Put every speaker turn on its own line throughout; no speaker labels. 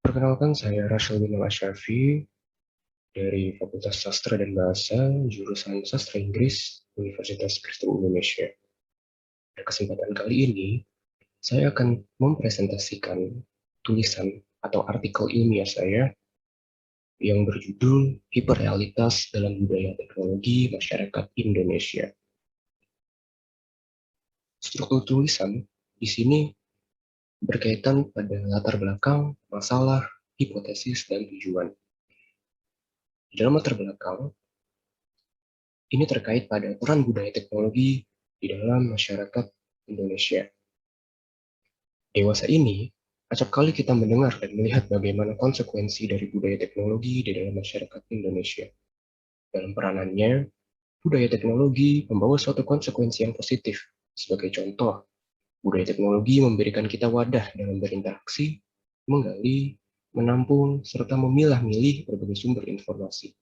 Perkenalkan, saya Rashil bin Al-Ashrafi dari Fakultas Sastra dan Bahasa, jurusan Sastra Inggris, Universitas Kristen Indonesia. Pada kesempatan kali ini, saya akan mempresentasikan tulisan atau artikel ilmiah saya yang berjudul Hiperrealitas dalam Budaya Teknologi Masyarakat Indonesia. Struktur tulisan di sini berkaitan pada latar belakang, masalah, hipotesis, dan tujuan. Di dalam latar belakang, ini terkait pada peran budaya teknologi di dalam masyarakat Indonesia. Dewasa ini, acap kali kita mendengar dan melihat bagaimana konsekuensi dari budaya teknologi di dalam masyarakat Indonesia. Dalam peranannya, budaya teknologi membawa suatu konsekuensi yang positif. Sebagai contoh, budaya teknologi memberikan kita wadah dalam berinteraksi, menggali, menampung, serta memilah-milih berbagai sumber informasi.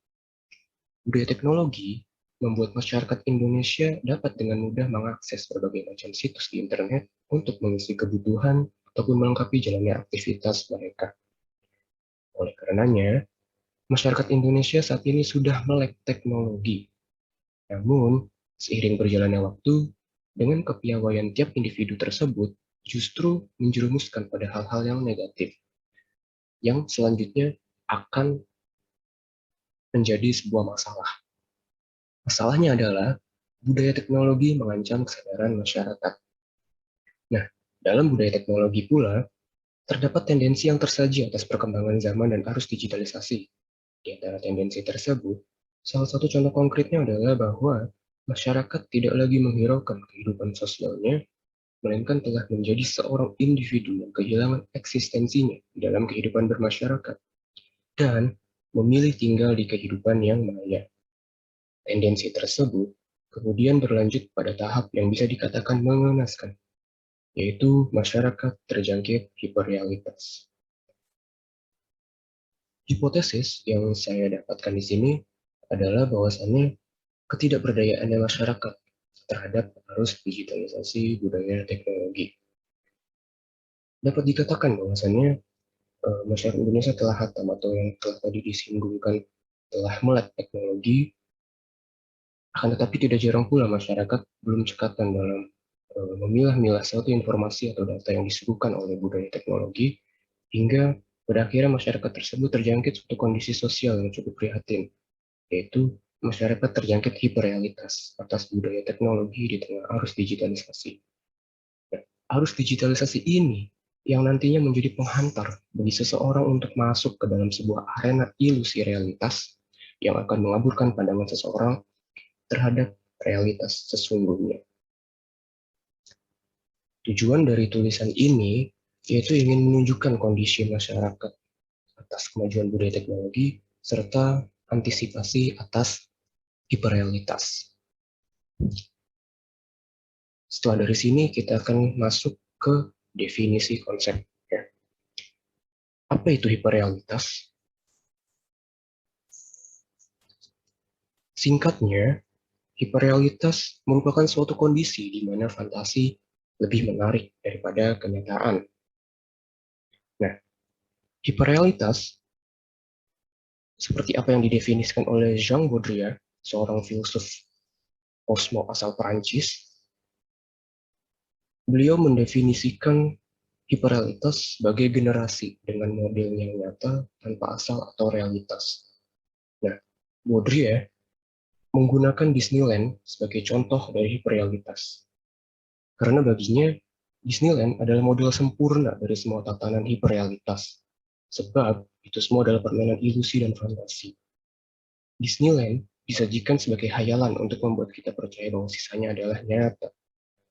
Budaya teknologi membuat masyarakat Indonesia dapat dengan mudah mengakses berbagai macam situs di internet untuk mengisi kebutuhan ataupun melengkapi jalannya aktivitas mereka. Oleh karenanya, masyarakat Indonesia saat ini sudah melek teknologi. Namun, seiring berjalannya waktu, dengan kepiawaian tiap individu tersebut justru menjerumuskan pada hal-hal yang negatif, yang selanjutnya akan menjadi sebuah masalah. Masalahnya adalah budaya teknologi mengancam kesadaran masyarakat. Nah, dalam budaya teknologi pula, terdapat tendensi yang tersaji atas perkembangan zaman dan arus digitalisasi. Di antara tendensi tersebut, salah satu contoh konkretnya adalah bahwa masyarakat tidak lagi menghiraukan kehidupan sosialnya, melainkan telah menjadi seorang individu yang kehilangan eksistensinya dalam kehidupan bermasyarakat, dan memilih tinggal di kehidupan yang maya. Tendensi tersebut kemudian berlanjut pada tahap yang bisa dikatakan mengenaskan, yaitu masyarakat terjangkit hiperrealitas. Hipotesis yang saya dapatkan di sini adalah bahwasannya ketidakberdayaannya masyarakat terhadap arus digitalisasi budaya teknologi. Dapat dikatakan bahwasannya masyarakat Indonesia telah hatam atau yang telah tadi disinggungkan telah melek teknologi, akan tetapi tidak jarang pula masyarakat belum cekatan dalam memilah-milah suatu informasi atau data yang disuguhkan oleh budaya teknologi, hingga pada akhirnya masyarakat tersebut terjangkit suatu kondisi sosial yang cukup prihatin, yaitu masyarakat terjangkit hiperrealitas atas budaya teknologi di tengah arus digitalisasi. Nah, arus digitalisasi ini yang nantinya menjadi penghantar bagi seseorang untuk masuk ke dalam sebuah arena ilusi realitas yang akan mengaburkan pandangan seseorang terhadap realitas sesungguhnya. Tujuan dari tulisan ini yaitu ingin menunjukkan kondisi masyarakat atas kemajuan budaya teknologi serta antisipasi atas hiperrealitas. Setelah dari sini kita akan masuk ke definisi konsep. Apa itu hiperrealitas? Singkatnya, hiperrealitas merupakan suatu kondisi di mana fantasi lebih menarik daripada kenyataan. Nah, hiperrealitas seperti apa yang didefinisikan oleh Jean Baudrillard, seorang filsuf kosmo asal Perancis. Beliau mendefinisikan hiperrealitas sebagai generasi dengan model yang nyata tanpa asal atau realitas. Nah, Baudrillard menggunakan Disneyland sebagai contoh dari hiperrealitas. Karena baginya, Disneyland adalah model sempurna dari semua tatanan hiperrealitas. Sebab itu semua adalah permainan ilusi dan fantasi. Disneyland disajikan sebagai hayalan untuk membuat kita percaya bahwa sisanya adalah nyata.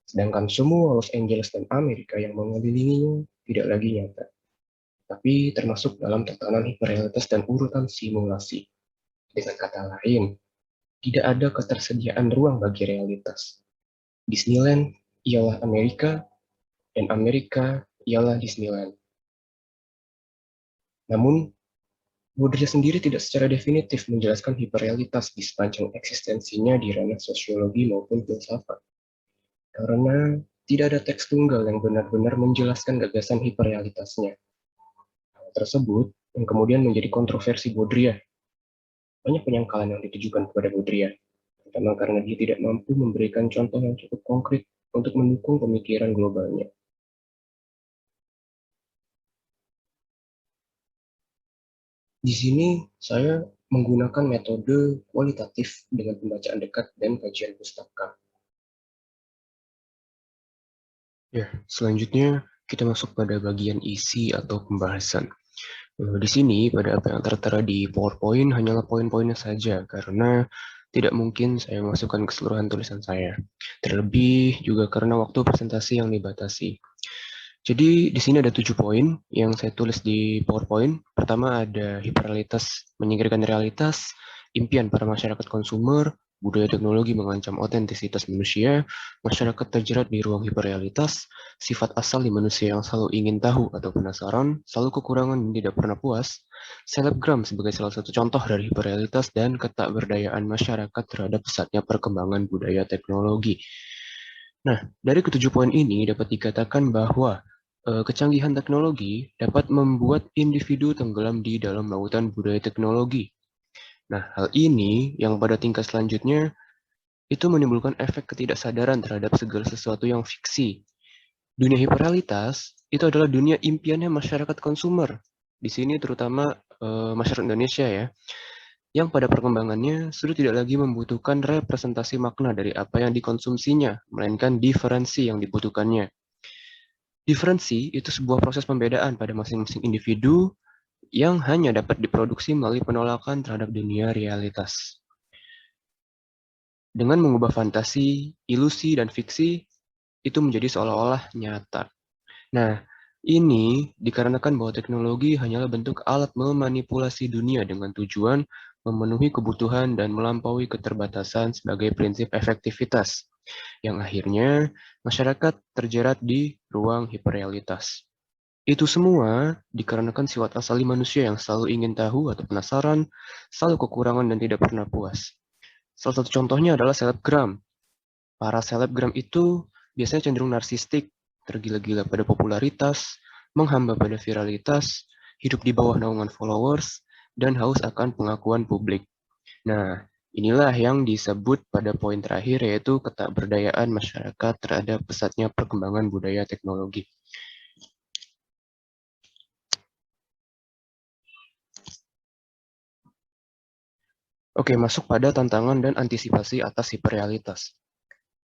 Sedangkan semua Los Angeles dan Amerika yang mengelilinginya tidak lagi nyata, tapi termasuk dalam tatanan hiperrealitas dan urutan simulasi. Dengan kata lain, tidak ada ketersediaan ruang bagi realitas. Disneyland ialah Amerika, dan Amerika ialah Disneyland. Namun, Baudrillard sendiri tidak secara definitif menjelaskan hiperrealitas di sepanjang eksistensinya di ranah sosiologi maupun filsafat. Karena tidak ada teks tunggal yang benar-benar menjelaskan gagasan hiperrealitasnya. Hal tersebut yang kemudian menjadi kontroversi Baudrillard. Banyak penyangkalan yang ditujukan kepada Baudrillard, terutama karena dia tidak mampu memberikan contoh yang cukup konkret untuk mendukung pemikiran globalnya. Di sini saya menggunakan metode kualitatif dengan pembacaan dekat dan kajian pustaka. Ya, selanjutnya kita masuk pada bagian isi atau pembahasan. Di sini pada apa yang tertera di PowerPoint hanyalah poin-poinnya saja karena tidak mungkin saya masukkan keseluruhan tulisan saya. Terlebih juga karena waktu presentasi yang dibatasi. Jadi di sini ada 7 poin yang saya tulis di PowerPoint. Pertama ada hiperrealitas menyingkirkan realitas, impian para masyarakat konsumer, budaya teknologi mengancam otentisitas manusia, masyarakat terjerat di ruang hiperrealitas, sifat asal di manusia yang selalu ingin tahu atau penasaran, selalu kekurangan dan tidak pernah puas, selebgram sebagai salah satu contoh dari hiperrealitas dan ketakberdayaan masyarakat terhadap pesatnya perkembangan budaya teknologi. Nah, dari ketujuh poin ini dapat dikatakan bahwa kecanggihan teknologi dapat membuat individu tenggelam di dalam lautan budaya teknologi. Nah, hal ini yang pada tingkat selanjutnya itu menimbulkan efek ketidaksadaran terhadap segala sesuatu yang fiksi. Dunia hiperrealitas itu adalah dunia impiannya masyarakat konsumer. Di sini terutama masyarakat Indonesia ya, yang pada perkembangannya sudah tidak lagi membutuhkan representasi makna dari apa yang dikonsumsinya, melainkan diferensi yang dibutuhkannya. Diferensi itu sebuah proses pembedaan pada masing-masing individu yang hanya dapat diproduksi melalui penolakan terhadap dunia realitas. Dengan mengubah fantasi, ilusi, dan fiksi, itu menjadi seolah-olah nyata. Nah, ini dikarenakan bahwa teknologi hanyalah bentuk alat memanipulasi dunia dengan tujuan memenuhi kebutuhan dan melampaui keterbatasan sebagai prinsip efektivitas, yang akhirnya masyarakat terjerat di ruang hiperrealitas. Itu semua dikarenakan sifat asali manusia yang selalu ingin tahu atau penasaran, selalu kekurangan dan tidak pernah puas. Salah satu contohnya adalah selebgram. Para selebgram itu biasanya cenderung narsistik, tergila-gila pada popularitas, menghamba pada viralitas, hidup di bawah naungan followers, dan haus akan pengakuan publik. Nah, inilah yang disebut pada poin terakhir yaitu ketakberdayaan masyarakat terhadap pesatnya perkembangan budaya teknologi. Oke, masuk pada tantangan dan antisipasi atas hiperrealitas.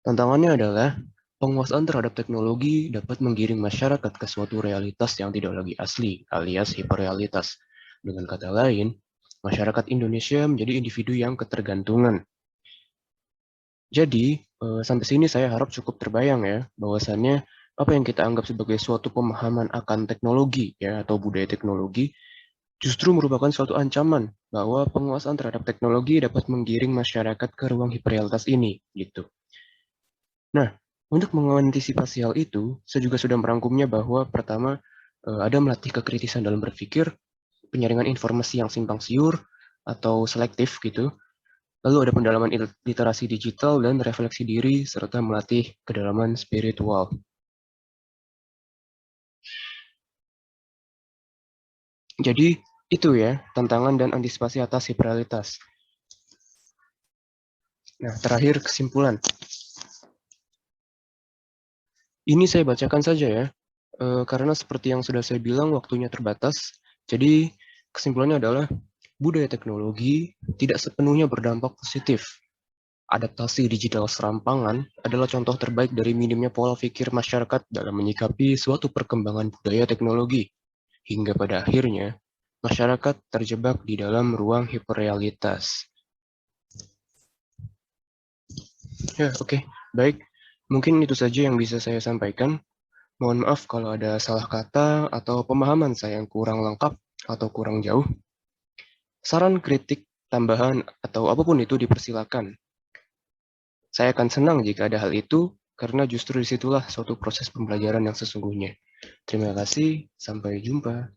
Tantangannya adalah penguasaan terhadap teknologi dapat menggiring masyarakat ke suatu realitas yang tidak lagi asli, alias hiperrealitas. Dengan kata lain, masyarakat Indonesia menjadi individu yang ketergantungan. Jadi, sampai sini saya harap cukup terbayang ya, bahwasannya apa yang kita anggap sebagai suatu pemahaman akan teknologi ya atau budaya teknologi justru merupakan suatu ancaman bahwa penguasaan terhadap teknologi dapat menggiring masyarakat ke ruang hiperrealitas ini, gitu. Nah, untuk mengantisipasi hal itu, saya juga sudah merangkumnya bahwa pertama, ada melatih kekritisan dalam berpikir, penyaringan informasi yang simpang siur atau selektif gitu. Lalu ada pendalaman literasi digital dan refleksi diri serta melatih kedalaman spiritual. Jadi itu ya tantangan dan antisipasi atas hiperrealitas. Nah, terakhir kesimpulan. Ini saya bacakan saja ya, karena seperti yang sudah saya bilang waktunya terbatas. Jadi kesimpulannya adalah budaya teknologi tidak sepenuhnya berdampak positif. Adaptasi digital serampangan adalah contoh terbaik dari minimnya pola pikir masyarakat dalam menyikapi suatu perkembangan budaya teknologi. Hingga pada akhirnya, masyarakat terjebak di dalam ruang hiperrealitas. Ya, oke. Baik. Mungkin itu saja yang bisa saya sampaikan. Mohon maaf kalau ada salah kata atau pemahaman saya yang kurang lengkap atau kurang jauh. Saran, kritik, tambahan, atau apapun itu dipersilakan. Saya akan senang jika ada hal itu, karena justru disitulah suatu proses pembelajaran yang sesungguhnya. Terima kasih, sampai jumpa.